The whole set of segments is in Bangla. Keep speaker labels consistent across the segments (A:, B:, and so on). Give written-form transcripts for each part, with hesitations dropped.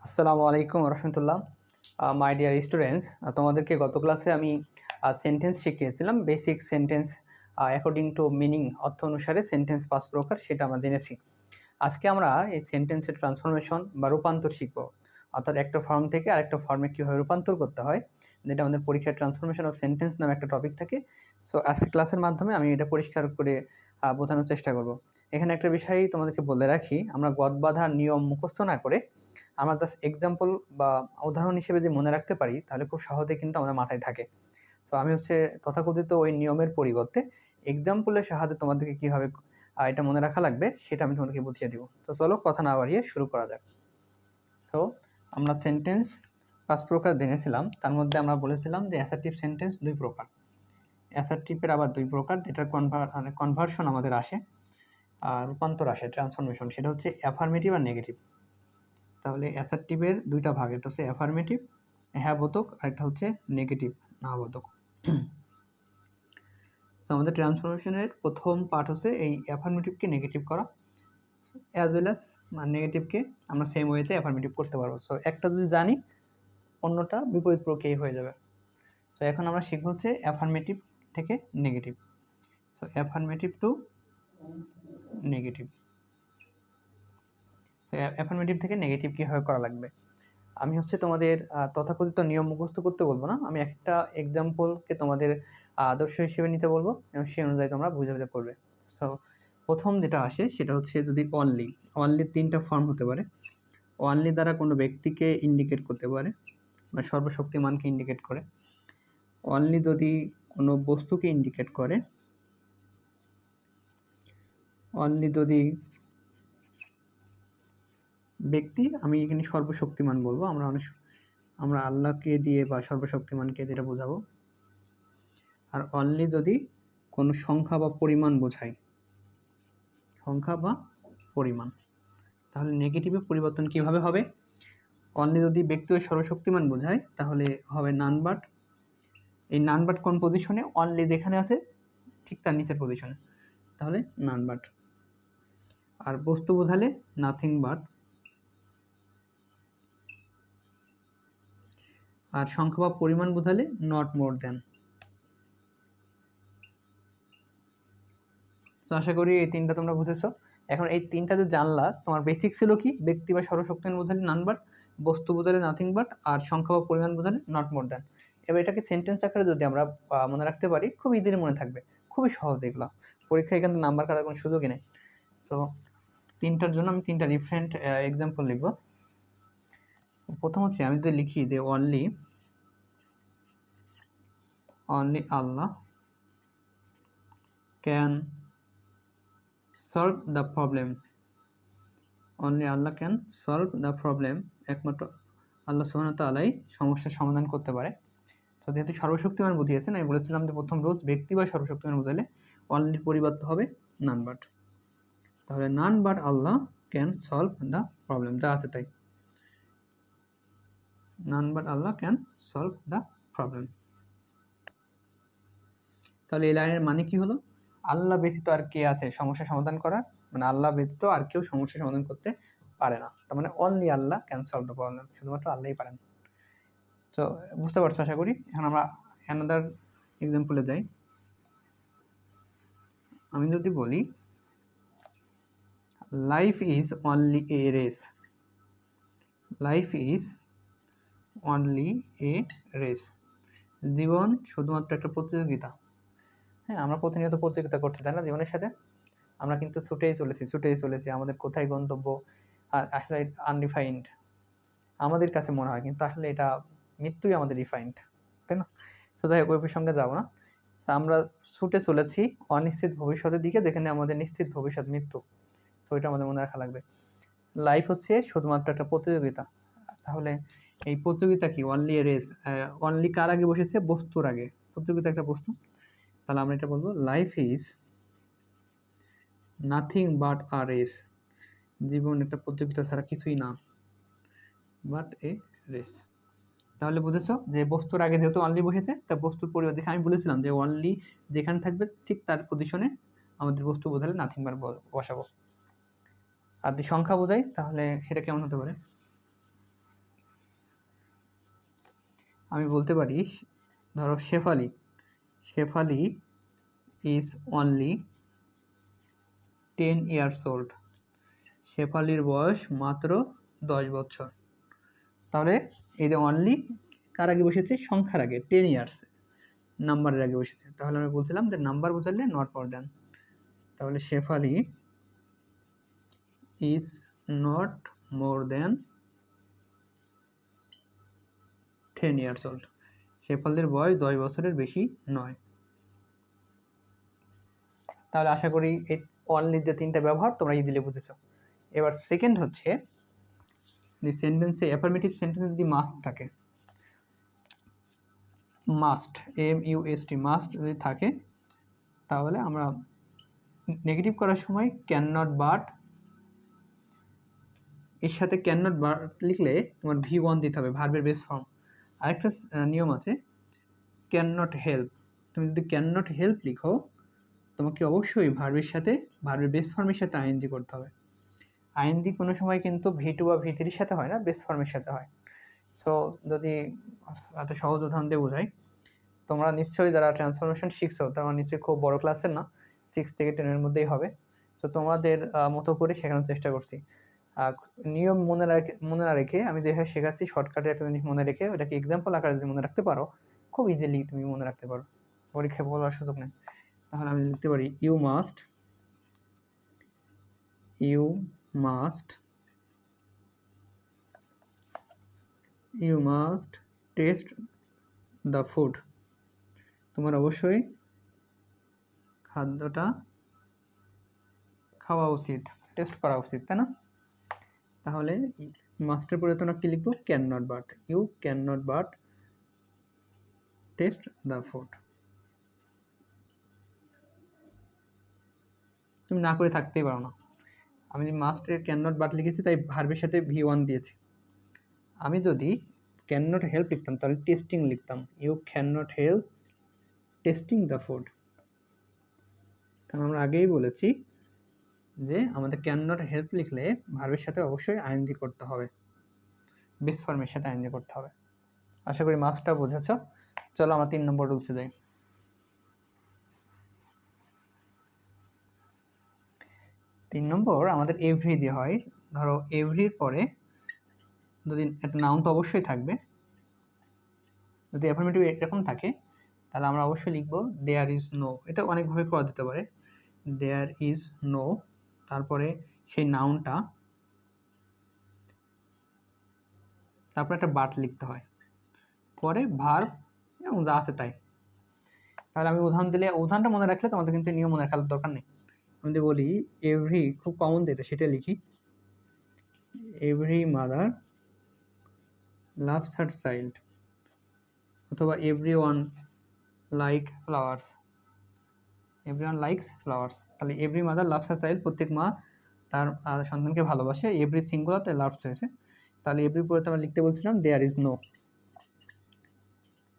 A: আসসালামু আলাইকুম রহমতুল্লাহ। মাই ডিয়ার স্টুডেন্টস, তোমাদেরকে গত ক্লাসে আমি সেন্টেন্স শিখিয়েছিলাম। Basic sentence according to meaning, অর্থ অনুসারে সেন্টেন্স 5 প্রকার, সেটা আমরা জেনেছি। আজকে আমরা এই সেন্টেন্সের ট্রান্সফরমেশন বা রূপান্তর শিখব, অর্থাৎ একটা ফর্ম থেকে আরেকটা ফর্মে কীভাবে রূপান্তর করতে হয়, যেটা আমাদের পরীক্ষার ট্রান্সফরমেশন অফ সেন্টেন্স নামে একটা টপিক থাকে। সো আজকে ক্লাসের মাধ্যমে আমি এটা পরিষ্কার করে বোঝানোর চেষ্টা করব। এখানে একটা বিষয় তোমাদেরকে বলে রাখি, আমরা গদ বাঁধা নিয়ম মুখস্থ না করে আমরা জাস্ট এক্সাম্পল বা উদাহরণ হিসেবে যদি মনে রাখতে পারি, তাহলে খুব সহজে কিন্তু আমাদের মাথায় থাকে। সো আমি তথাকথিত ওই নিয়মের পরিবর্তে এক্সাম্পলের সাহায্যে তোমাদেরকে কীভাবে এটা মনে রাখা লাগবে সেটা আমি তোমাদেরকে বুঝিয়ে দিব। তো চলো কথা না বাড়িয়ে শুরু করা যাক। সো আমরা সেন্টেন্স 5 প্রকার জেনেছিলাম। তার মধ্যে আমরা বলেছিলাম যে অ্যাসার্টিভ সেন্টেন্স 2 প্রকার, অ্যাসার্টিভের আবার 2 প্রকার, যেটার কনভার্সন আমাদের আসে, রূপান্তর আসে, ট্রান্সফরমেশন, সেটা হচ্ছে অ্যাফার্মেটিভ আর নেগেটিভ। তাহলে অ্যাসার্টিভের 2টা ভাগ, একটা হচ্ছে অ্যাফার্মেটিভ হ্যাঁ বোধক, আর একটা হচ্ছে নেগেটিভ না বোধক। তো আমাদের ট্রান্সফরমেশনের প্রথম পার্ট হচ্ছে এই অ্যাফার্মেটিভকে নেগেটিভ করা, অ্যাজ ওয়েল অ্যাজ নেগেটিভকে আমরা সেম ওয়েতে অ্যাফার্মেটিভ করতে পারবো। সো একটা যদি জানি, অন্যটা বিপরীত প্রক্রিয়ায় হয়ে যাবে। তো এখন আমরা শিখবো হচ্ছে অ্যাফার্মেটিভ থেকে negative. So affirmative two negative. So affirmative থেকে নেগেটিভ কীভাবে করা লাগবে, আমি তোমাদের তথাকথিত নিয়ম মুখস্থ করতে বলবো না, আমি একটা এক্সাম্পলকে তোমাদের আদর্শ হিসেবে নিতে বলবো এবং সেই অনুযায়ী তোমরা বুঝে করবে। সো প্রথম যেটা আসে সেটা হচ্ছে, যদি অনলি 3টা ফর্ম হতে পারে। অনলি দ্বারা কোনো ব্যক্তিকে ইন্ডিকেট করতে পারে বা সর্বশক্তিমানকে ইন্ডিকেট করে। অনলি যদি কোনো বস্তুকে ইন্ডিকেট করে। অনলি যদি ব্যক্তি, আমি এখানে সর্বশক্তিমান বলবো, আমরা আল্লাহকে দিয়ে বা সর্বশক্তিমানকে যেটা বোঝাবো। আর অনলি যদি কোনো সংখ্যা বা পরিমাণ বোঝায়, সংখ্যা বা পরিমাণ, তাহলে নেগেটিভে পরিবর্তন কিভাবে হবে? অনলি যদি ব্যক্তি ও সর্বশক্তিমান বোঝায়, তাহলে হবে নান বাট। এই নান বাট কোন পজিশনে? অনলি যেখানে আছে ঠিক তার নিচের পজিশনে, তাহলে নান বাট। আর বস্তু বোঝালে নাথিং বাট। আর সংখ্যা বা পরিমাণ বোঝালে নট মোর দ্যান। তো আশা করি এই 3টা তোমরা বুঝেছো। এখন এই 3টা যে জানলা, তোমার বেসিক ছিল কি? ব্যক্তি বা সর্বশক্তিমান বোঝালে নান বাট, বস্তু বোঝালে নাথিং বাট, আর সংখ্যা বা পরিমাণ বোঝালে নট মোর দ্যান। এবার এটাকে সেন্টেন্স আকারে যদি আমরা মনে রাখতে পারি, খুব ইজিলি মনে থাকবে, খুবই সহজ এগুলো। পরীক্ষায় কিন্তু নাম্বার কাটার কোনো সুযোগই নেই। সো 3টার জন্য আমি 3টা ডিফারেন্ট এক্সাম্পল লিখব। প্রথম হচ্ছে, আমি যদি লিখি যে only Allah can solve the problem. Only Allah can solve the problem, একমাত্র আল্লাহ সুবহানাহু ওয়া তাআলাই সমস্যার সমাধান করতে পারে। তো যেহেতু সর্বশক্তিমান বুঝিয়েছেন, আমি বলেছিলাম যে প্রথম রোজ ব্যক্তি বা সর্বশক্তিমান বোঝালে অনলির পরিবর্তে হবে নান বাট। তাহলে none but Allah can solve the problem, যা আছে তাই, none but Allah can solve the problem. তাহলে এই লাইনের মানে কি হলো? আল্লাহ ব্যতীত আর কে আছে সমস্যা সমাধান করার? মানে আল্লাহ ব্যতীত আর কেউ সমস্যা সমাধান করতে পারে না। তার মানে only Allah can solve the problem, শুধুমাত্র আল্লাহই পারেন। তো বুঝতে পারছো আশা করি। এখন আমরা অ্যানাদার এক্সাম্পলে যাই। আমি যদি বলি life is only a race. Life is only a race, জীবন শুধুমাত্র একটা প্রতিযোগিতা। হ্যাঁ, আমরা প্রতিনিয়ত প্রতিযোগিতা করছি, তাই না? জীবনের সাথে আমরা কিন্তু ছুটেই চলেছি। আমাদের কোথায় গন্তব্য আসলে আনডিফাইন্ড আমাদের কাছে মনে হয়, কিন্তু আসলে এটা মৃত্যুই আমাদের ডিফাইন্ড, তাই না? তো যাই হোক, ওই প্রসঙ্গে যাবো না। আমরা ছুটে চলেছি অনিশ্চিত ভবিষ্যতের দিকে, যেখানে আমাদের নিশ্চিত ভবিষ্যৎ মৃত্যু। সো এটা আমাদের মনে রাখা লাগবে। লাইফ হচ্ছে শুধুমাত্র একটা প্রতিযোগিতা। তাহলে এই প্রতিযোগিতা কি? Only a race. অনলি কার আগে বসেছে? বস্তুর আগে। প্রতিযোগিতা একটা বস্তু, তাহলে আমরা এটা বলবো life is nothing but a race. জীবন একটা প্রতিযোগিতা ছাড়া কিছুই না, বাট এ রেস। তাহলে বুঝেছো যে বস্তুর আগে যেহেতু অনলি বসেছে, তা বস্তুর পরিবর্তে আমি বলেছিলাম যে অনলি যেখানে থাকবে ঠিক তার পজিশনে আমাদের বস্তু বোঝালে নাথিং বার বসাবো। আর যদি সংখ্যা বোঝাই, তাহলে সেটা কেমন হতে পারে? আমি বলতে পারি, ধরো Shefali is only 10 years old. শেফালির বয়স মাত্র 10 বছর। তাহলে এই যে অনলি কার আগে বসেছে? সংখ্যার আগে, 10 ইয়ার্স নাম্বারের আগে বসেছে। তাহলে আমি বলছিলাম যে নাম্বার বোঝালে নট মোর দ্যান। তাহলে Shefali is not more than 10 years old. শেফালির বয়স 10 বছরের বেশি নয়। তাহলে আশা করি এই অনলি যে 3টা ব্যবহার তোমরা ইজিলি বুঝেছো। এবার সেকেন্ড হচ্ছে যে সেন্টেন্সে অ্যাফার্মেটিভ সেন্টেন্সে যদি মাস্ট থাকে, মাস্ট MUST মাস্ট যদি থাকে, তাহলে আমরা নেগেটিভ করার সময় ক্যান নট বাট, এর সাথে ক্যান নট বাট লিখলে তোমার V1 দিতে হবে, ভার্বের বেস ফর্ম। আরেকটা নিয়ম আছে, ক্যান নট হেল্প। তুমি যদি ক্যান নট হেল্প লিখো, তোমাকে অবশ্যই ভার্বের সাথে, ভার্বের বেস ফর্মের সাথে আইএনজি করতে হবে। আইএনজি কোনো সময় কিন্তু V2 বা V3 সাথে হয় না, বেস ফর্মের সাথে হয়। সো যদি এত সহজ উদাহরণ দিয়ে বোঝাই, তোমরা নিশ্চয়ই যারা ট্রান্সফরমেশন শিখছো তারা নিশ্চয়ই খুব বড় ক্লাসের না, 6 থেকে 10-এর মধ্যেই হবে। তো তোমাদের মতো করে শেখানোর চেষ্টা করছি। নিয়ম মনে না রেখে আমি যেভাবে শেখাচ্ছি, শর্টকাটে একটা জিনিস মনে রেখে ওটাকে এক্সাম্পল আকারে যদি মনে রাখতে পারো, খুব ইজিলি তুমি মনে রাখতে পারো, পরীক্ষায় বলার সুযোগ নেই। তাহলে আমি লিখতে পারি you must taste the food. তোমার অবশ্যই খাদ্যটা খাওয়া উচিত, টেস্ট করা উচিত, তাই না? তাহলে মাস্টের পরে তোমরা কি লিখবো? Can not but. You can not but taste the food. তুমি না করে থাকতেই পারো না। আমি মাস্টের ক্যান নট বাট লিখেছি, তাই ভার্বের সাথে V1 দিয়েছি। আমি যদি ক্যান নট হেল্প লিখতাম তাহলে টেস্টিং লিখতাম, you can not help tasting the food. কারণ আমরা আগেই বলেছি যে আমাদের ক্যান নট হেল্প লিখলে ভার্বের সাথে অবশ্যই আইএনজি করতে হবে, বেস ফর্মের সাথে আইএনজি করতে হবে। আশা করি মাস্টটা বুঝেছ। চলো আমরা 3 নম্বর রুলসে যাই। 3 নম্বর আমাদের এভরি দিয়ে হয়। ধরো এভরির পরে যদি একটা নাউন তো অবশ্যই থাকবে, যদি অ্যাফার্মেটিভ এরকম থাকে তাহলে আমরা অবশ্যই লিখবো দেয়ার ইজ নো। এটা অনেকভাবে করা যেতে পারে, দেয়ার ইজ নো, তারপরে সেই নাউনটা, তারপরে একটা বাট লিখতে হয়, পরে ভার্ব এবং যা আছে তাই। তাহলে আমি উদাহরণ দিলে, উদাহরণটা মনে রাখলে তোমাদের কিন্তু নিয়ম মনে রাখার দরকার নেই। আমি যদি বলি এভরি, খুব কমন যেটা সেটা লিখি, every mother loves her child, অথবা everyone like flowers, everyone likes flowers. তাহলে every mother loves her child, প্রত্যেক মা তার সন্তানকে ভালোবাসে। এভরি সিঙ্গুলারতে লাভস হয়েছে, তাহলে এভরি পরে আমরা লিখতে বলছিলাম there is no.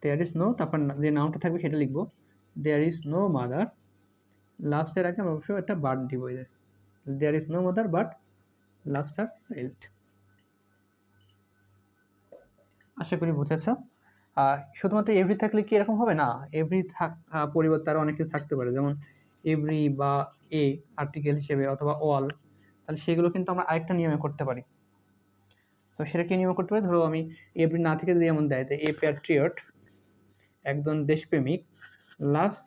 A: There is no, তারপর যে নাউনটা থাকবে সেটা লিখবো, দেয়ার ইজ নো মাদার লাভসের আগে আমরা অবশ্যই একটা বাট দিব, there is no mother but loves her child. আশা করি বুঝেছ। শুধুমাত্র এভরি থাকলে কি এরকম হবে না, এভরি পরিবর্তে আরও অনেক কিছু থাকতে পারে, যেমন এভরি বা এ আর্টিকেল হিসেবে, অথবা অল। তাহলে সেগুলো কিন্তু আমরা আরেকটা নিয়মে করতে পারি। তো সেটা কি নিয়মে করতে পারি? ধরো আমি এভরি না থেকে যদি এমন দেয়, তো এ প্যাট্রিয়ট, একজন দেশপ্রেমিক, লাভস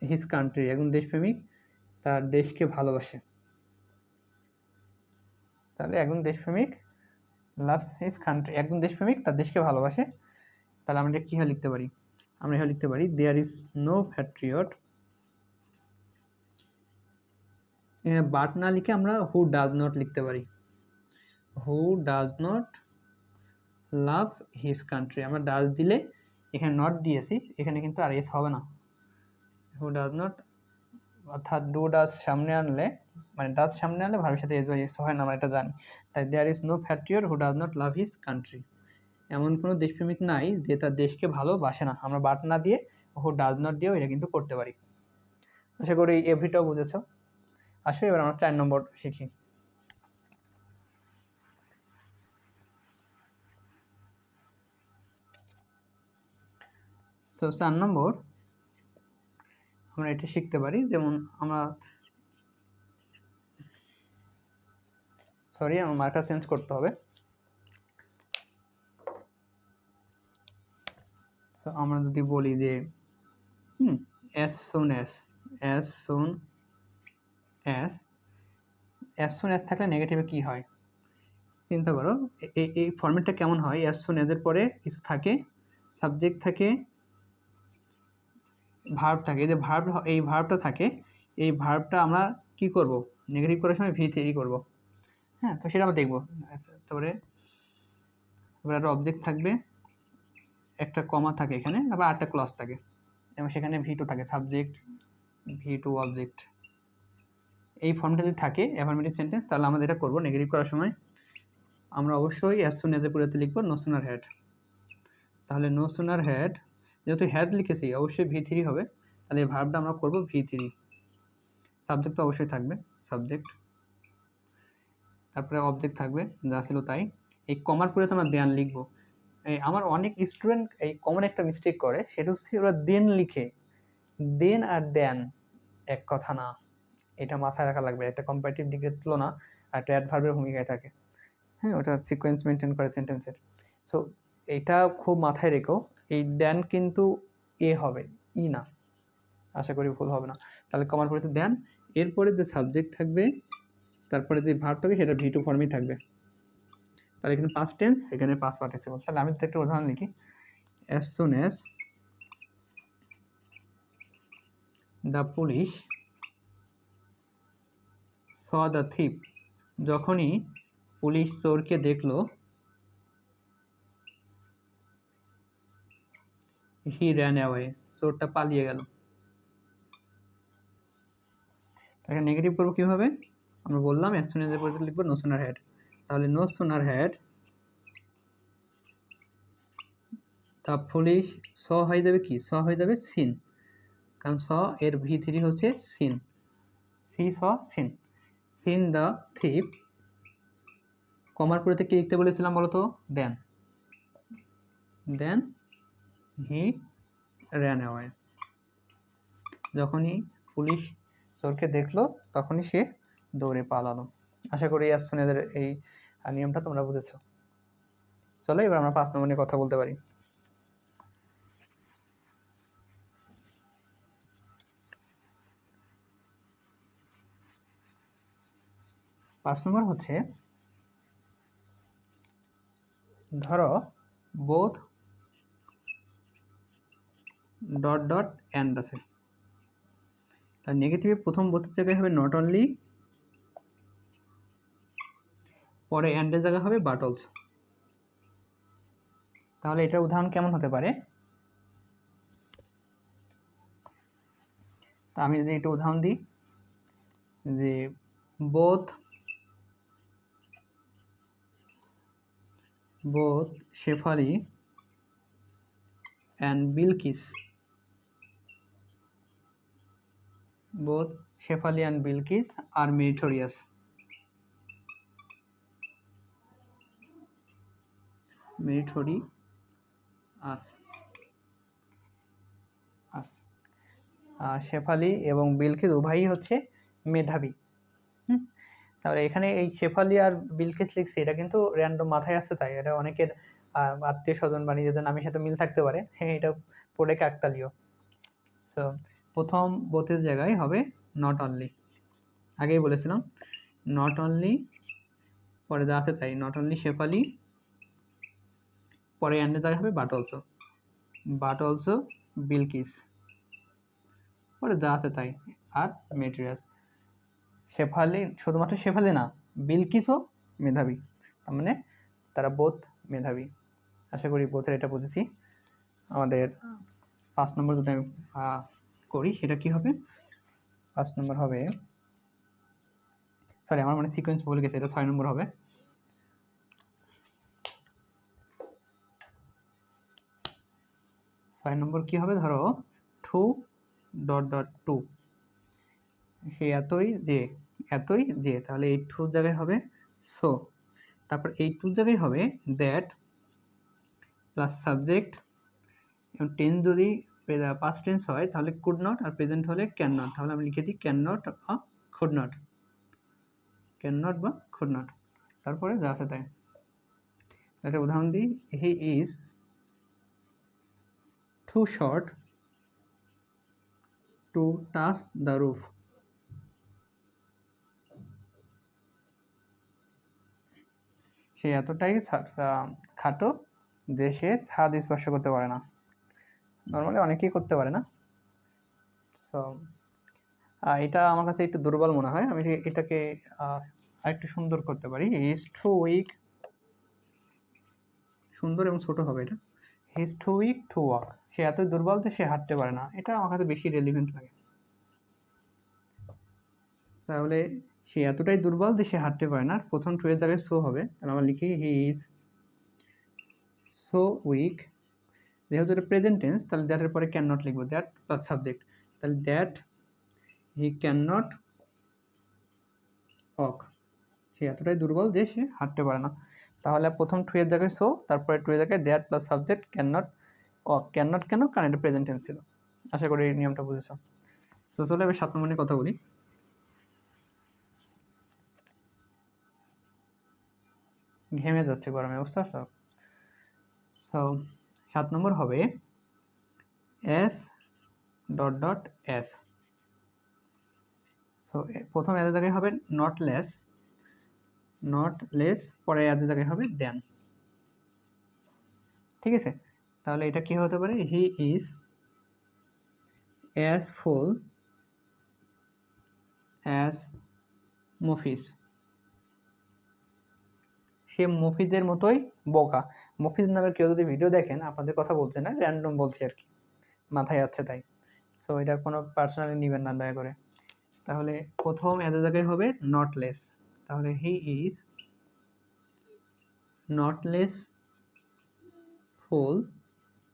A: হিজ কান্ট্রি, একজন দেশপ্রেমিক তার দেশকে ভালোবাসে। তাহলে একজন দেশপ্রেমিক লাভস হিজ কান্ট্রি, একজন দেশপ্রেমিক তার দেশকে ভালোবাসে। তাহলে আমরা এটা কীভাবে লিখতে পারি? আমরা এভাবে লিখতে পারি, there is no patriot, but না লিখে আমরা হু ডাজ নট লিখতে পারি, who does not love his country. আমরা ডাজ দিলে এখানে নট দিয়েছি, এখানে কিন্তু আর এস হবে না, হু ডাজ নট, অর্থাৎ ডু ডাজ সামনে আনলে, মানে ডাজ সামনে আনলে ভার্বের সাথে এস বা এস হয় না, আমরা এটা জানি। তাই there is no patriot who does not love his country, এমন কোনো দেশপ্রেমিক নাই যে তার দেশকে ভালোবাসে না। আমরা বাট না দিয়ে হু ডাজ নট দিয়েও এটা কিন্তু করতে পারি। আশা করি এভরিটাও বুঝেছ। আসলে এবার আমরা 4 নম্বর শিখি। সো 4 নম্বর আমরা এটা শিখতে পারি, যেমন আমরা আমার মার্কার চেঞ্জ করতে হবে। সো আমরা যদি বলি যে as soon as থাকলে নেগেটিভে কি হয় চিন্তা করো। এই ফরম্যাটটা কেমন হয়? as soon as এর পরে কিছু থাকে, সাবজেক্ট থাকে, ভার্ব থাকে। এই যে এই ভার্বটা থাকে, এই ভার্বটা আমরা কি করব? নেগেটিভ করার সময় V3 করব। হ্যাঁ, তো সেটা আমরা দেখবো। তারপরে এবার অবজেক্ট থাকবে, একটা কমা থাকে এখানে, আবার আরেকটা ক্লজ থাকে, এবং সেখানে V2 থাকে, সাবজেক্ট V2 অবজেক্ট। এই ফর্মটা যদি থাকে অ্যাফার্মেটিভ সেন্টেন্স, তাহলে আমাদের এটা করবো নেগেটিভ করার সময় আমরা অবশ্যই as soon as এর পরিবর্তে লিখবো no sooner had। তাহলে no sooner had, যেহেতু হ্যাড লিখেছি অবশ্যই V3 হবে, তাহলে এই ভার্বটা আমরা করবো V3। সাবজেক্ট তো অবশ্যই থাকবে, সাবজেক্ট, তারপরে অবজেক্ট থাকবে, যা ছিল তাই। এই কমার পরিবর্তে আমরা দেন লিখবো। আমার অনেক স্টুডেন্ট এই কমন একটা মিস্টেক করে, সেটা হচ্ছে ওরা দেন লিখে। দেন আর দেন এক কথা না, এটা মাথায় রাখা লাগবে। একটা কম্পারেটিভ ডিগ্রির তুলনা আর একটা অ্যাডভার্বের ভূমিকায় থাকে। হ্যাঁ, ওটা সিকোয়েন্স মেনটেন করে সেন্টেন্সের। সো এটা খুব মাথায় রেখো, এই দেন কিন্তু হবে, না। আশা করি ভুল হবে না। তাহলে কমার পরে দেন, এরপরে যে সাবজেক্ট থাকবে, তারপরে যে ভার্ব থাকবে সেটা V2 ফর্মেই থাকবে। তাহলে এখানে পাস্ট টেন্স, এখানে পাস্ট পার্টিসিপল। তাহলে আমি তো একটা উদাহরণ লিখি। as soon as the police saw the thief, যখনই পুলিশ চোরকে দেখলো, he ran away, চোরটা পালিয়ে গেল। তাহলে নেগেটিভ করবো কিভাবে? আমরা বললাম as soon as এর পরে লিখবো no sooner had। তাহলে no sooner had the police saw হয়ে যাবে কি? saw হয়ে যাবে seen, কারণ saw এর V3 হচ্ছে seen, see saw seen the thief, কমার পরেতে কি লিখতে বলেছিলাম বলতো? দেন he ran away, যখনই পুলিশ চোরকে দেখলো তখনই সে দৌড়ে পালালো। আশা করি as soon as এর এই নিয়মটা তোমরা বুঝেছো। চলো এবার আমরা 5 নম্বর নিয়ে কথা বলতে পারি। 5 নম্বর হচ্ছে, ধরো বোথ ডট ডট অ্যান্ড আছে, তার নেগেটিভে প্রথম বোথের জায়গায় হবে নট অনলি, পরে অ্যান্ডের জায়গায় হবে বাট অলসো। তাহলে এটার উদাহরণ কেমন হতে পারে? তা আমি যদি একটা উদাহরণ দিই যে both Shefali and Bilkis, both Shefali and Bilqis are meritorious. Shefali এবং বিলকিস উভয়ই হচ্ছে মেধাবী। তাহলে এখানে এই শেফালি আর বিলকিস লিখছি, এটা কিন্তু র্যান্ডম মাথায় আসছে, তাই এটা অনেকের আত্মীয় স্বজন বা নিজেদের নামের সাথে মিল থাকতে পারে। হ্যাঁ, এটা পড়ে কাকতালীয়। সো প্রথম বোথের জায়গায় হবে নট অনলি, আগেই বলেছিলাম নট অনলি, পরে যা আছে তাই, নট অনলি শেফালি, পরে অ্যান্ডের জায়গায় হবে বাট অলসো বিলকিস, পরে যা আছে তাই, আর মেটেরিয়াস। শেফালি, শুধুমাত্র শেফালি না, বিলকিসও মেধাবী, তার মানে তারা বোথ মেধাবী। আশা করি বোথের এটা বুঝেছি। আমাদের 5 নম্বর যদি আমি করি, সেটা কি হবে? 5 নম্বর হবে, সরি আমার মানে সিকোয়েন্স বলে গেছে, এটা 6 নম্বর হবে। ছয় নম্বর কি হবে? ধরো টু ডট ডট টু, সে এতই যে, তাহলে এই টুর জায়গায় হবে সো, তারপর এই টুর জায়গায় হবে দ্যাট প্লাস সাবজেক্ট, এবং টেন্স যদি পাস্ট টেন্স হয় তাহলে কুড নট, আর প্রেজেন্ট হলে ক্যান নট। তাহলে আমি লিখে দিই ক্যান নট বা খুড নট, ক্যান নট বা খুড নট, তারপরে যা আছে তাই। একটা উদাহরণ দিই, he is too short to touch the roof. সে এতটাই খাটো যে সে ছাদ স্পর্শ করতে পারে না। নর্মালি অনেকেই করতে পারে না। তো এটা আমার কাছে একটু দুর্বল মনে হয়, আমি এটাকে আরেকটু সুন্দর করতে পারি। হি ইজ টু উইক, সুন্দর এবং ছোট হবে এটা। He is too weak to walk, সে এতই দুর্বল যে সে হাঁটতে পারে না। এটা আমার কাছে বেশি রেলিভেন্ট লাগে। তাহলে সে এতটাই দুর্বল যে সে হাঁটতে পারে না, প্রথম টু এর জায়গায় সো হবে। তাহলে আমরা লিখি হি ইজ সো উইক। যেহেতু এটা প্রেজেন্ট টেন্স, তাহলে দ্যাটের পরে ক্যান নট লিখবো, দ্যাট প্লাস সাবজেক্ট। তাহলে that he can not walk, সে এতটাই দুর্বল যে সে হাঁটতে পারে না। তাহলে প্রথম টু এর জায়গায় সো, তারপরে টু এর জায়গায় that plus subject can not walk. Can not কেন? কারণ এটা প্রেজেন্ট টেন্স ছিল। আশা করি এই নিয়মটা বুঝেছো। তো চলো এবার 7 নম্বর নিয়ে কথা বলি। ঘেমে যাচ্ছে গরমে, বুঝতে পারছো? সো 7 নম্বর হবে S dot dot S. So প্রথম এদের জায়গায় হবে নট লেস, নট লেস, পরে এদের জায়গায় হবে দেন। ঠিক আছে, তাহলে এটা কি হতে পারে? He is as fool as Mofiz, সে মফিজের মতোই বোকা। মফিজ নামের কেউ যদি ভিডিও দেখেন, আপনাদের কথা বলছে না, র্যান্ডম বলছি আর কি, মাথায় আছে তাই। সো এটা কোনো পার্সোনালি নেবেন না দয়া করে। তাহলে প্রথম এদের জায়গায় হবে নট লেস, তাহলে হি ইজ নট লেস ফুল,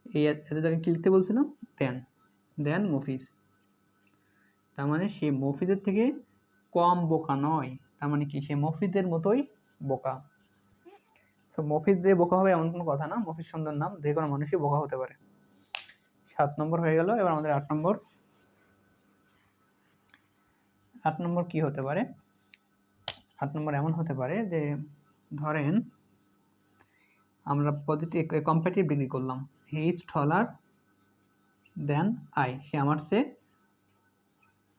A: এই এদের জায়গায় কি লিখতে বলছিলাম? দেন, দেন মফিজ। তার মানে সে মফিজের থেকে কম বোকা নয়, তার মানে কি সে মফিজের মতোই বোকা। সো মফিজ যে বোকা হবে এমন কোনো কথা না, মফিজ সুন্দর নাম, যে কোনো মানুষই বোকা হতে পারে। 7 নম্বর হয়ে গেল, এবার আমাদের 8 নম্বর। 8 নম্বর কি হতে পারে? 8 নম্বর এমন হতে পারে যে ধরেন আমরা পজিটিভ কম্পারেটিভ ডিগ্রি করলাম। He is taller then I, সে আমার চেয়ে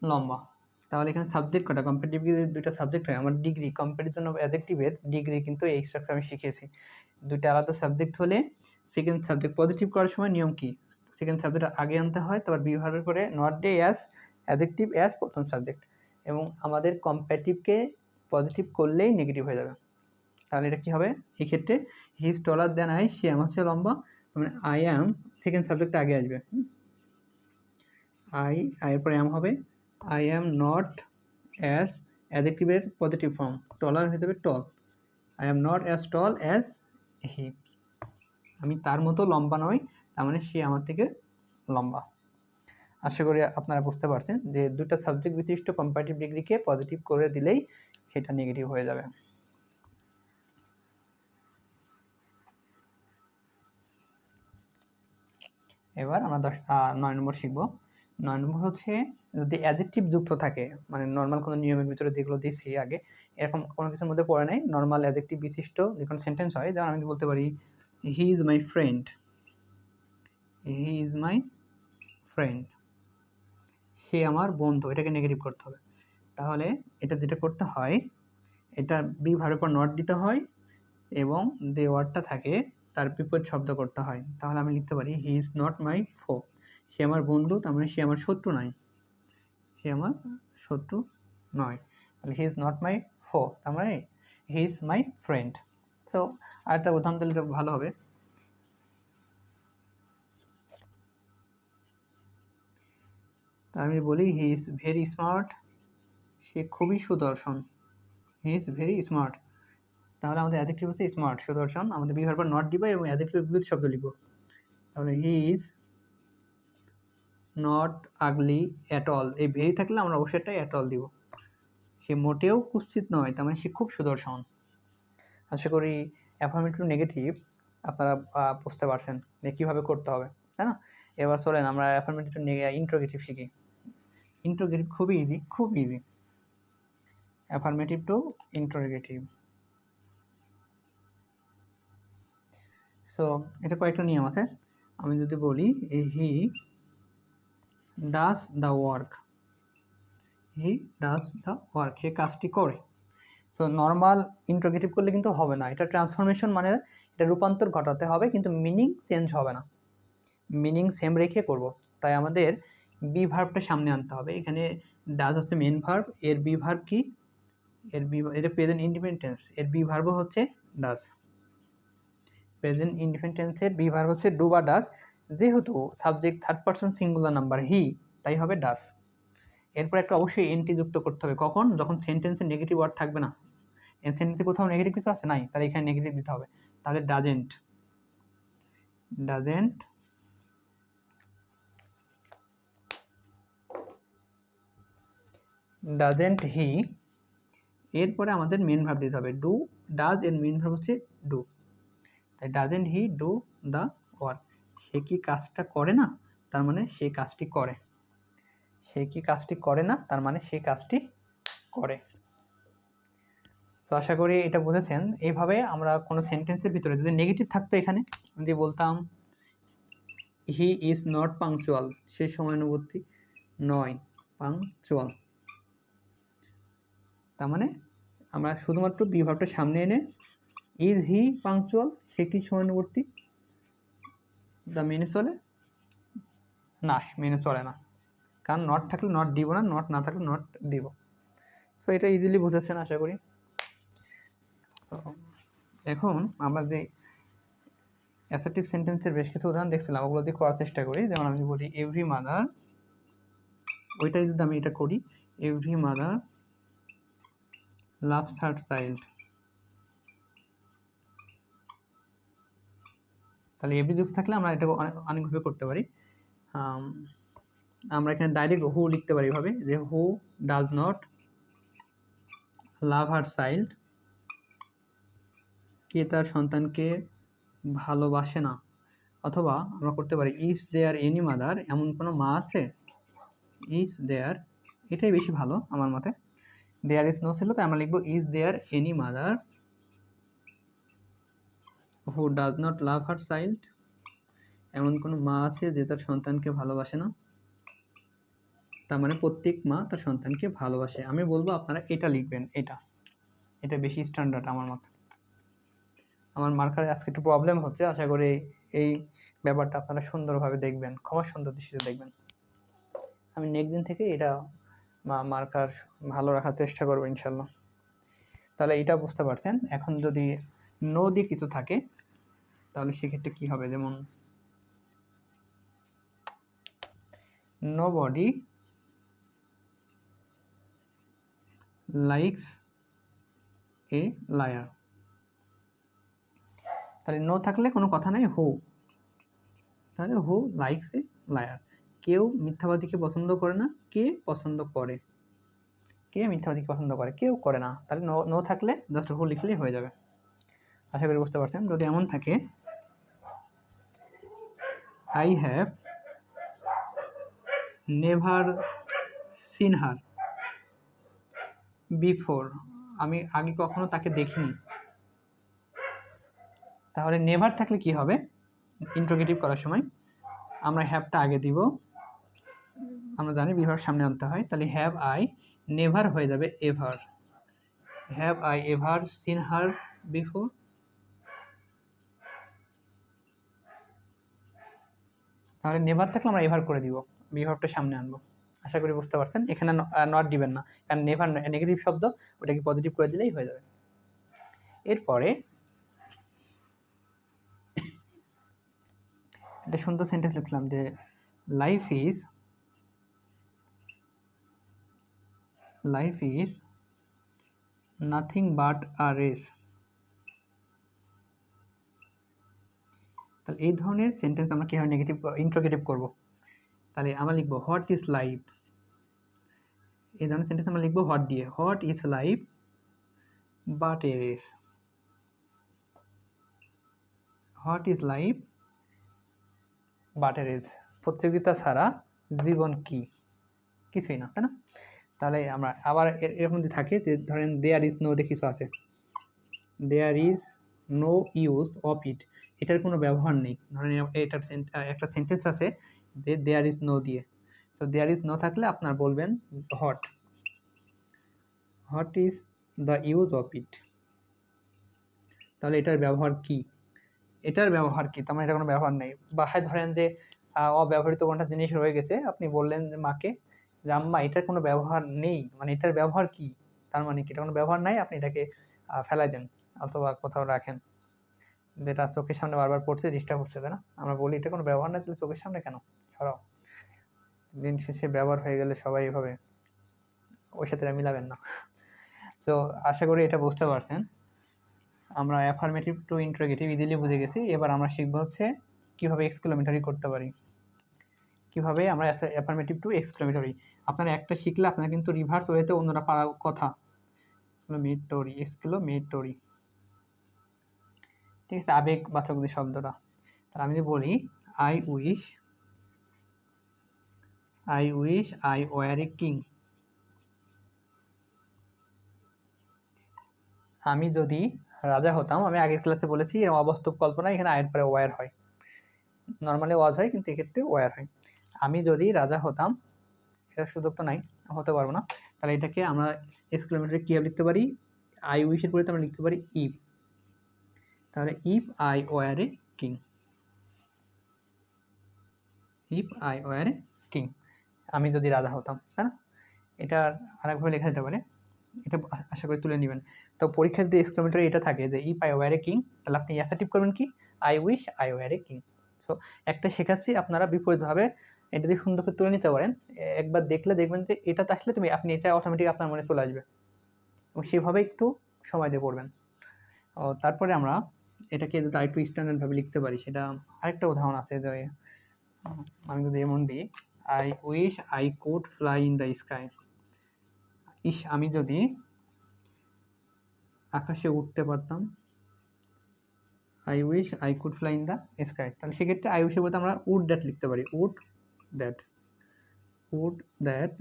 A: লম্বা। তাহলে এখানে সাবজেক্ট কটা? কম্পারেটিভ ডিগ্রির দুইটা সাবজেক্ট হয়। আমার ডিগ্রি, কম্পারিজন অফ অ্যাডজেক্টিভের ডিগ্রি কিন্তু এই স্ট্রাকচার আমি শিখেছি। দুইটা আলাদা সাবজেক্ট হলে সেকেন্ড সাবজেক্ট পজিটিভ করার সময় নিয়ম কি? সেকেন্ড সাবজেক্ট আগে আনতে হয়, তারপর বি ভার্বের পরে not day as adjective as প্রথম সাবজেক্ট, এবং আমাদের কম্পারেটিভকে পজিটিভ করলেই নেগেটিভ হয়ে যাবে। তাহলে এটা কি হবে এই ক্ষেত্রে? He is taller then I, সে আমার চেয়ে লম্বা, মানে আই অ্যাম সেকেন্ড সাবজেক্ট আগে আসবে। আই, এর পরে অ্যাম হবে। আই অ্যাম নট অ্যাজ অ্যাডজেক্টিভের পজিটিভ ফর্ম, টলার হয়ে যাবে tall. I am not as tall as he, আমি তার মতো লম্বা নই, তার মানে সে আমার থেকে লম্বা। আশা করি আপনারা বুঝতে পারছেন যে দুটো সাবজেক্ট বিশিষ্ট কম্পারেটিভ ডিগ্রিকে পজিটিভ করে দিলেই সেটা নেগেটিভ হয়ে যাবে। এবার আমরা 9 নম্বর শিখবো। 9 নম্বর হচ্ছে যদি অ্যাডজেক্টিভ যুক্ত থাকে, মানে নর্মাল কোনো নিয়মের ভিতরে যেগুলো দিচ্ছি আগে, এরকম কোনো কিছুর মধ্যে পড়ে নাই, নর্মাল অ্যাডজেক্টিভ বিশিষ্ট যে কোনো সেন্টেন্স হয়, যেমন আমি বলতে পারি he is my friend, he is my friend, সে আমার বন্ধু, এটাকে নেগেটিভ করতে হবে। তাহলে এটা যেটা করতে হয়, এটা বি ভার্বের পর নট দিতে হয় এবং যে ওয়ার্ডটা থাকে তার বিপরীত শব্দ করতে হয়। তাহলে আমি লিখতে পারি হি ইজ নট মাই ফো, সে আমার বন্ধু, তার মানে সে আমার শত্রু নয়, সে আমার শত্রু নয়। তাহলে হি ইজ নট মাই ফো, তার মানে হি ইজ মাই ফ্রেন্ড। সো আরেকটা উদাহরণ দিলে ভালো হবে। তা আমি বলি হি ইজ ভেরি স্মার্ট, সে খুবই সুদর্শন, হি ইজ ভেরি স্মার্ট। তাহলে আমাদের অ্যাডজেক্টিভ হচ্ছে স্মার্ট, সুদর্শন, আমাদের বি ভার্ব নট দিব এবং অ্যাডজেক্টিভ বিপরীত শব্দ লিখব। তাহলে he is not ugly at all, এই ভেরি থাকলে আমরা অবশ্যই একটা অ্যাট অল দিব। সে মোটেও কুৎসিত নয়, তার মানে সে খুব সুদর্শন। আশা করি অ্যাফার্মেটিভ নেগেটিভ আপনারা বুঝতে পারছেন যে কীভাবে করতে হবে, তাই না? এবার চলেন আমরা অ্যাফার্মেটিভ টু ইন্টারোগেটিভ শিখি। ইন্টারোগেটিভ খুবই ইজি, খুব easy. Affirmative to interrogative. So এটা কয়েকটা নিয়ম আছে। আমি যদি বলি he does the work, he does the work, সে কাজটি করে। সো নর্মাল ইন্টারোগেটিভ করলে কিন্তু হবে না, এটা ট্রান্সফরমেশন, মানে এটা রূপান্তর ঘটাতে হবে, কিন্তু মিনিং চেঞ্জ হবে না, মিনিং সেম রেখে করব। তাই আমাদের বি ভার্বটা সামনে আনতে হবে। এখানে ডাজ হচ্ছে মেন ভার্ব, এর বি ভার্ব কি, এর বি, এটা প্রেজেন্ট ইনডিফিনিট টেন্স, এর বি ভার্বও হচ্ছে ডাজ। প্রেজেন্ট ইনডিফিনিট টেন্সের বি ভার্ব হচ্ছে ডু বা ডাজ, যেহেতু subject third person singular number he, তাই হবে ডাজ। এরপর একটা অবশ্যই এনটি যুক্ত করতে হবে, কখন, যখন সেন্টেন্সে নেগেটিভ ওয়ার্ড থাকবে না। এই সেন্টেন্সে কোথাও নেগেটিভ কিছু আছে নাই, তাহলে এখানে নেগেটিভ দিতে হবে। তাহলে ডাজেন্ট, ডাজেন্ট ডাজেন্ট হি, এরপরে আমাদের মেন ভার্ব দিতে হবে ডু, ডাজ এর মেন ভার্ব হচ্ছে ডু, তাই doesn't he do the work, সে কি কাজটা করে না, তার মানে সে কাজটি করে, সে কি কাজটি করে না, তার মানে সে কাজটি করে। সো আশা করি এটা বুঝেছেন। এইভাবে আমরা কোনো সেন্টেন্সের ভিতরে যদি নেগেটিভ থাকতো, এখানে যদি বলতাম হি ইজ নট পাংচুয়াল, সে সময়ানুবর্তী নয়, পাংচুয়াল, তার মানে আমরা শুধুমাত্র বি ভার্বটা সামনে এনে ইজ হি পাংচুয়াল, সে কি সময়ানুবর্তী, দা মেনে চলে না, মেনে চলে না, কারণ নট থাকলে নট দিব না, নট না থাকলে নট দিব। সো এটা ইজিলি বুঝেছেন আশা করি। এখন আমরা যে অ্যাসার্টিভ সেন্টেন্সের বেশ কিছু উদাহরণ দেখছিলাম, ওগুলো দিয়ে করার চেষ্টা করি। যেমন আমি বলি এভরি মাদার, ওইটাই যদি আমি এটা করি, every mother loves her child, তাহলে এভরি যুক্ত থাকলে আমরা এটা অনেকভাবে করতে পারি। আমরা এখানে ডাইরেক্ট হু লিখতে পারি এভাবে, যে who does not love her child, কে তার সন্তানকে ভালোবাসে না। অথবা আমরা করতে পারি ইজ দেয়ার এনি মাদার, এমন কোনো মা আছে, ইজ দেয়ার, এটাই বেশি ভালো আমার মতে। দেয়ার ইজ নো ছিল, তাই আমরা লিখবো is there any mother who does not love her child, এমন কোনো মা আছে যে তার সন্তানকে ভালোবাসে না, তার মানে প্রত্যেক মা তার সন্তানকে ভালোবাসে। আমি বলবো আপনারা এটা লিখবেন, এটা এটা বেশি স্ট্যান্ডার্ড আমার মতে। আমার মার্কারে আজকে একটু প্রবলেম হচ্ছে, আশা করি এই ব্যাপারটা আপনারা সুন্দরভাবে দেখবেন, খুব সুন্দর দৃষ্টিতে দেখবেন। আমি নেক্সট দিন থেকে এটা মার্কার ভালো রাখার চেষ্টা করবো ইনশাল্লাহ। তাহলে এটা বুঝতে পারছেন। এখন যদি নো দিয়ে কিছু থাকে তাহলে সেক্ষেত্রে কি হবে, যেমন নোবডি লাইকস এ লায়ার, তাহলে নো থাকলে কোনো কথা নাই, হু, তাহলে হু লাইকস এ লায়ার, কেউ মিথ্যাবাদীকে পছন্দ করে না, কে পছন্দ করে, কে মিথ্যাবাদীকে পছন্দ করে, কেউ করে না, তাহলে নো নো থাকলে জাস্ট হু লিখলেই হয়ে যাবে। আশা করি বুঝতে পারছেন। যদি এমন থাকে I have never seen her before, আমি আগে কখনো তাকে দেখিনি, তাহলে নেভার থাকলে কি হবে, ইন্টারোগেটিভ করার সময় আমরা হ্যাভটা আগে দিব, আমরা জানি বিভার সামনে আনতে হয়, তাহলে হ্যাভ আই নেভার হয়ে যাবে ever, have I ever seen her before, তাহলে নেভার থাকলে আমরা এভার করে দিব, বিভারটা সামনে আনবো। আশা করি বুঝতে পারছেন। এখানে নট দিবেন না, কারণ নেভার নেগেটিভ শব্দ, ওটাকে পজিটিভ করে দিলেই হয়ে যাবে। এরপরে একটা সুন্দর সেন্টেন্স লিখলাম যে life is nothing but a race, তাহলে এই ধরনের সেন্টেন্স আমরা কীভাবে নেগেটিভ ইন্টারোগেটিভ করব, তাহলে আমরা লিখবো হোয়াট ইজ লাইফ, এই ধরনের সেন্টেন্স আমরা লিখবো হোয়াট দিয়ে, what is life but a race, what is life but a race, প্রতিযোগিতা ছাড়া জীবন কি? কিছুই না, তাই না? তাহলে আমরা আবার এরকম যদি থাকে যে ধরেন দেয়ার ইজ নো কিছু আছে, there is no use of it, এটার কোনো ব্যবহার নেই। ধরেন এটার একটা সেন্টেন্স আছে যে দেয়ার ইজ নো দিয়ে, তো দেয়ার ইজ নো থাকলে আপনার বলবেন hot, what is the use of ইট। তাহলে এটার ব্যবহার কি? এটার ব্যবহার কি? তার মানে এটা কোনো ব্যবহার নেই। বাসায় ধরেন যে অব্যবহৃত কোনটা জিনিস রয়ে গেছে, আপনি বললেন যে মাকে যে আম্মা এটার কোনো ব্যবহার নেই, মানে এটার ব্যবহার কি? তার মানে কি এটা কোনো ব্যবহার নাই, আপনি এটাকে ফেলাই দেন অথবা কোথাও রাখেন, যেটা চোখের সামনে বারবার পড়ছে, ডিস্টার্ব হচ্ছে, তাই না? আমরা বলি এটা কোনো ব্যবহার নাই, তাহলে চোখের সামনে কেন সরাও। দিন শেষে ব্যবহার হয়ে গেলে সবাই এভাবে ওই সাথে মিলাবেন না। তো আশা করি এটা বুঝতে পারছেন। আমরা অ্যাফার্মেটিভ টু ইন্টারোগেটিভ ইজিলি বুঝে গেছি। এবার আমরা শিখব হচ্ছে কীভাবে এক্সক্লেমেটরি করতে পারি, কীভাবে আমরা অ্যাফার্মেটিভ টু এক্সক্লেমেটরি। আপনারা একটা শিখলে আপনারা কিন্তু রিভার্স ওয়েতে অন্যরা পারা কথা। এক্সক্লেমেটরি, এক্সক্লেমেটরি, ঠিক আছে, আবেগবাচক যে শব্দটা। তাহলে আমি যদি বলি I wish I were a king, আমি যদি রাজা হতাম, আমি আগের ক্লাসে বলেছি এরকম অবাস্তব কল্পনা, এখানে আয়ের পরে ওয়ার হয়, নর্মালি ওয়াজ হয় কিন্তু এক্ষেত্রে ওয়ার হয়। আমি যদি রাজা হতাম, এটা সুযোগ তো নাই, হতে পারবো না, তাহলে এটাকে আমরা এক্সক্লেমেটরি কীভাবে লিখতে পারি? আই উইশের পরিবর্তে আমরা লিখতে পারি ইফ। তাহলে if I were a king, if I were a king, আমি যদি রাজা হতাম, তাই না? এটা আরেকভাবে লেখা যেতে পারে, এটা আশা করি তুলে নেবেন। তো পরীক্ষার যদি এক্সক্লেমেটরি এটা থাকে যে if I were a king, তাহলে আপনি অ্যাসার্টিভ করবেন কি? I wish I were a king. So একটা শেখাচ্ছি, আপনারা বিপরীতভাবে এটা যদি সুন্দর করে তুলে নিতে পারেন, একবার দেখলে দেখবেন যে এটা আসলে আপনি এটা অটোমেটিক আপনার মনে চলে আসবে, এবং সেভাবে একটু সময় দিয়ে পড়বেন। তারপরে আমরা এটাকে যদি আরেকটু স্ট্যান্ডার্ডভাবে লিখতে পারি, সেটা আরেকটা উদাহরণ আছে যে আমি যদি এমন দিই I wish I could fly in the sky, ইস আমি যদি আকাশে উঠতে পারতাম, I wish I could fly in the sky, তাহলে সেক্ষেত্রে আই উইশের বলতে আমরা উড দ্যাট লিখতে পারি, would that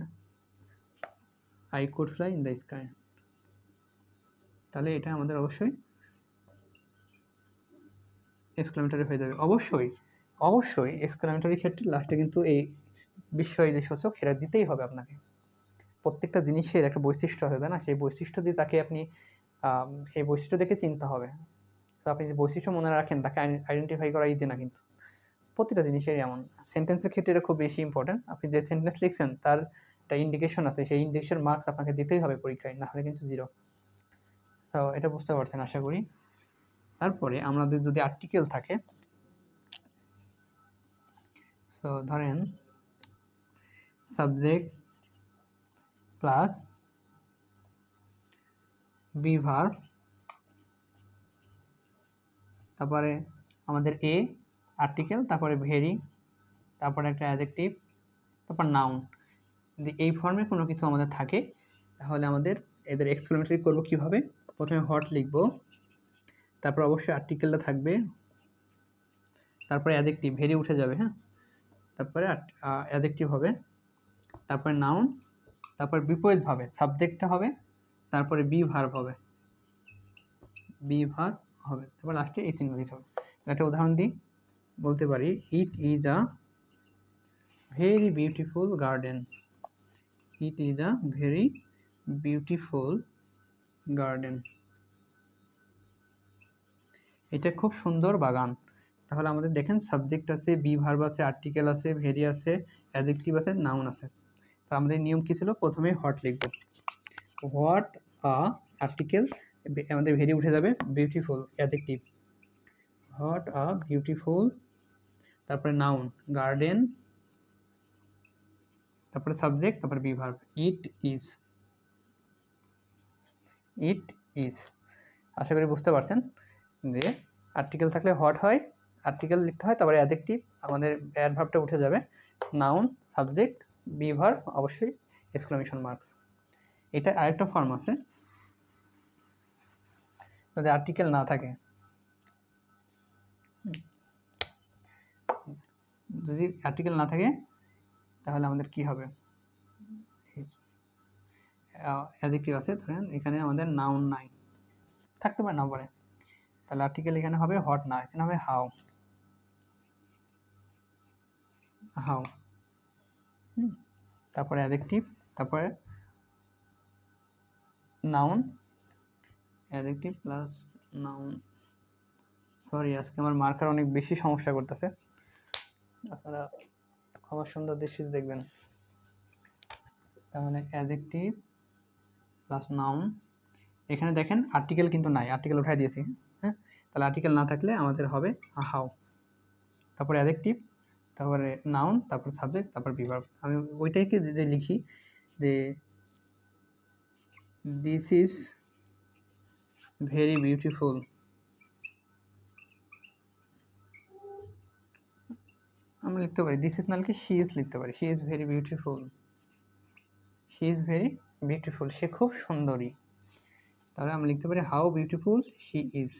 A: I could fly in the sky. তাহলে এটা আমাদের অবশ্যই এক্সক্লেমেটরি হয়ে যাবে। অবশ্যই এক্সক্লেমেটরির ক্ষেত্রে লাস্টে কিন্তু এই বিস্ময় যে সূচক সেটা দিতেই হবে আপনাকে। প্রত্যেকটা জিনিসের একটা বৈশিষ্ট্য আছে, তাই না? সেই বৈশিষ্ট্য দিয়ে তাকে আপনি সেই বৈশিষ্ট্য দেখে চিনতে হবে। তো আপনি যে বৈশিষ্ট্য মনে রাখেন, তাকে আইডেন্টিফাই করা ইজি না, কিন্তু প্রতিটা জিনিসেরই এমন। সেন্টেন্সের ক্ষেত্রে এটা খুব বেশি ইম্পর্টেন্ট। আপনি যে সেন্টেন্স লিখছেন তার একটা ইন্ডিকেশন আছে, সেই ইন্ডিকেশন মার্কস আপনাকে দিতেই হবে পরীক্ষায়, না হলে কিন্তু 0। তো এটা বুঝতে পারছেন আশা করি। তারপরে আমাদের যদি আর্টিকেল থাকে, সো ধরেন সাবজেক্ট প্লাস বি ভার্ব, তারপরে আমাদের এ আর্টিকেল, তারপরে ভেরি, তারপরে একটা অ্যাডজেক্টিভ, তারপর নাউন, যদি এই ফর্মে কোনো কিছু আমাদের থাকে, তাহলে আমাদের এদের এক্সক্লেমেটরি করব কিভাবে? প্রথমে হট লিখব, তারপর অবশ্যই আর্টিকেলটা থাকবে, তারপরে অ্যাডজেক্টিভ, ভেরি উঠে যাবে, হ্যাঁ, তারপরে অ্যাডজেক্টিভ হবে, তারপরে নাউন, তারপর বিপরীতভাবে সাবজেক্টটা হবে, তারপরে বি ভার্ব হবে, তারপর লাস্টে এই চিহ্ন দিতে হবে। একটা উদাহরণ দিই, বলতে পারি it is a very beautiful garden, it is a very beautiful garden, এটা খুব সুন্দর বাগান। তাহলে আমাদের দেখেন সাবজেক্ট আছে, বি ভার্ব আছে, আর্টিকেল আছে, ভেরি আছে, অ্যাডজেক্টিভ আছে, নাউন আছে। তো আমাদের নিয়ম কি ছিল? প্রথমে হট লিখব, হোয়াট আ আর্টিকেল, আমাদের ভেরি উঠে যাবে, beautiful adjective, what a beautiful, তারপরে নাউন গার্ডেন, তারপরে সাবজেক্ট, তারপরে বি ভার্ব ইট ইজ। আশা করি বুঝতে পারছেন যে আর্টিকেল থাকলে হট হয়, আর্টিকেল লিখতে হয়, তারপরে অ্যাডজেক্টিভ, আমাদের অ্যাডভার্বটা উঠে যাবে, নাউন, সাবজেক্ট, বি ভার্ব, অবশ্যই এক্সক্লেমেশন মার্কস। এটা আরেকটা ফর্ম আছে, যদি আর্টিকেল না থাকে, যদি আর্টিকেল না থাকে তাহলে আমাদের কি হবে, অ্যাডজেক্টিভ আছে, ধরেন এখানে আমাদের নাউন নাই, থাকতে পারে না পারে, তাহলে আর্টিকেল এখানে হবে হট, না এখানে হবে হাউ, হাউ। তারপরে অ্যাডজেক্টিভ, তারপরে noun, adjective plus noun. Sorry, আজকে আমার মার্কার অনেক বেশি সমস্যা করতেছে, আপনারা ক্ষমা সুন্দর দৃষ্টিতে দেখবেন। তার মানে অ্যাডজেক্টিভ প্লাস নাউন, এখানে দেখেন আর্টিকেল কিন্তু নাই, আর্টিকেল উঠাই দিয়েছি, হ্যাঁ, তাহলে আর্টিকেল না থাকলে আমাদের হবে হাউ, তারপরে অ্যাডজেক্টিভ, তারপরে নাউন, তারপর সাবজেক্ট, তারপর বিভার্ব। আমি ওইটাইকে যে লিখি যে দিস ইজ ভেরি বিউটিফুল, আমরা লিখতে পারি দিস ইজ না লিখে শি ইজ লিখতে পারি, she is very beautiful, she is very beautiful, সে খুব সুন্দরী। তাহলে আমরা লিখতে পারি how beautiful she is,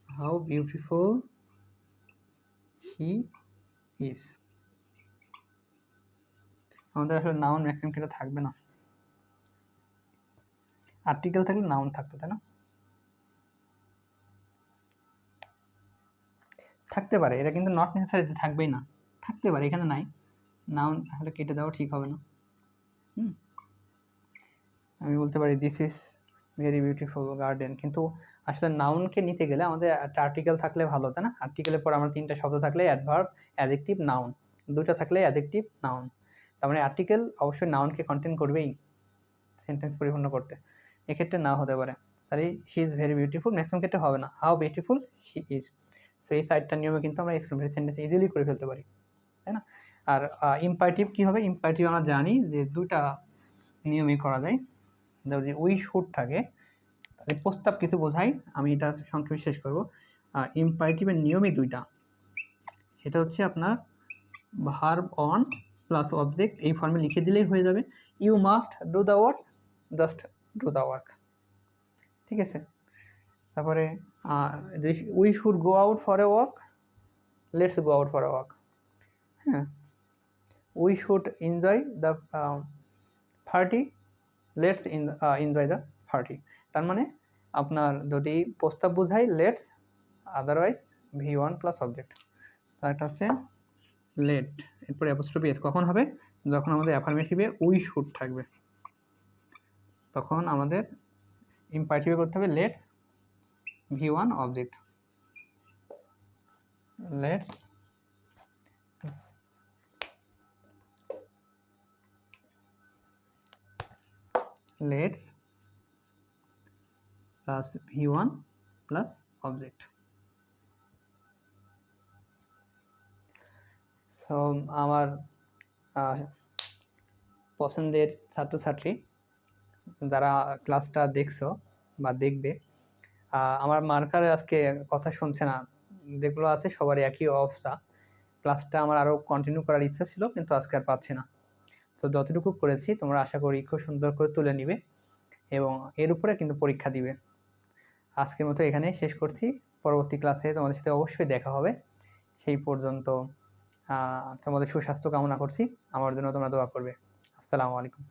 A: how beautiful she is. আমাদের আসলে নাউন ম্যাক্সিমাম ক্ষেত্রে থাকবে না, আর্টিকেল থাকলে নাউন থাকতো, তাই না? থাকতে পারে, এটা কিন্তু নট নেসেসারি থাকবেই না, থাকতে পারে, এখানে নাই নাউন, তাহলে কেটে দেওয়া ঠিক হবে না। আমি বলতে পারি this is very beautiful garden, কিন্তু আসলে নাউনকে নিতে গেলে আমাদের একটা আর্টিকেল থাকলে ভালো, তাই না? আর্টিকেলের পর আমার তিনটা শব্দ থাকলে অ্যাডভার্ব, অ্যাডজেক্টিভ, নাউন, দুটো থাকলে অ্যাডজেক্টিভ, নাউন। তার মানে আর্টিকেল অবশ্যই নাউনকে কন্টেন করবেই সেন্টেন্স পরিপূর্ণ করতে, এক্ষেত্রে নাও হতে পারে। তাহলে she is very beautiful maximum ক্ষেত্রে হবে না, how beautiful she is. So এই সাইডটা নিয়মে কিন্তু আমরা এক্সক্লেমেটরি সেন্টেন্স ইজিলি করে ফেলতে পারি, তাই না? আর ইম্পারেটিভ কী হবে? ইম্পারেটিভ আমরা জানি যে দুইটা নিয়মে করা যায়, যদি উই শুড থাকে তাহলে প্রস্তাব কিছু বোঝাই, আমি এটা সংক্ষেপে শেষ করবো। ইম্পারেটিভের নিয়মই দুইটা, সেটা হচ্ছে আপনার ভার্ব অন প্লাস অবজেক্ট, এই ফর্মে লিখে দিলেই হয়ে যাবে, you must do the work, just do the work, ঠিক আছে? তারপরে we should go out for a walk, let's go out for a walk, হ্যাঁ। We should enjoy the party, let's enjoy the party. তার মানে আপনার যদি প্রস্তাব বোঝাই let's, otherwise V1 plus object. তারটা হচ্ছে লেট, এরপরে অ্যাপোস্ট্রফি এস কখন হবে? যখন আমাদের অ্যাফার্মেটিভে উই শুড থাকবে, তখন আমাদের ইম্পারেটিভে করতে হবে let's V1 object, let's let's plus V1 plus object. So আমার পছন্দের ছাত্রছাত্রী যারা ক্লাসটা দেখছো বা দেখবে, আমার মার্কারে আজকে কথা শুনছে না, যেগুলো আছে সবার একই অবস্থা, ক্লাসটা আমার আরও কন্টিনিউ করার ইচ্ছা ছিল কিন্তু আজকে আর পাচ্ছি না। তো যতটুকু করেছি তোমরা আশা করি খুব সুন্দর করে তুলে নিবে এবং এর উপরে কিন্তু পরীক্ষা দিবে। আজকের মতো এখানেই শেষ করছি, পরবর্তী ক্লাসে তোমাদের সাথে অবশ্যই দেখা হবে। সেই পর্যন্ত তোমাদের সুস্বাস্থ্য কামনা করছি, আমার জন্য তোমরা দোয়া করবে। আসসালামু আলাইকুম।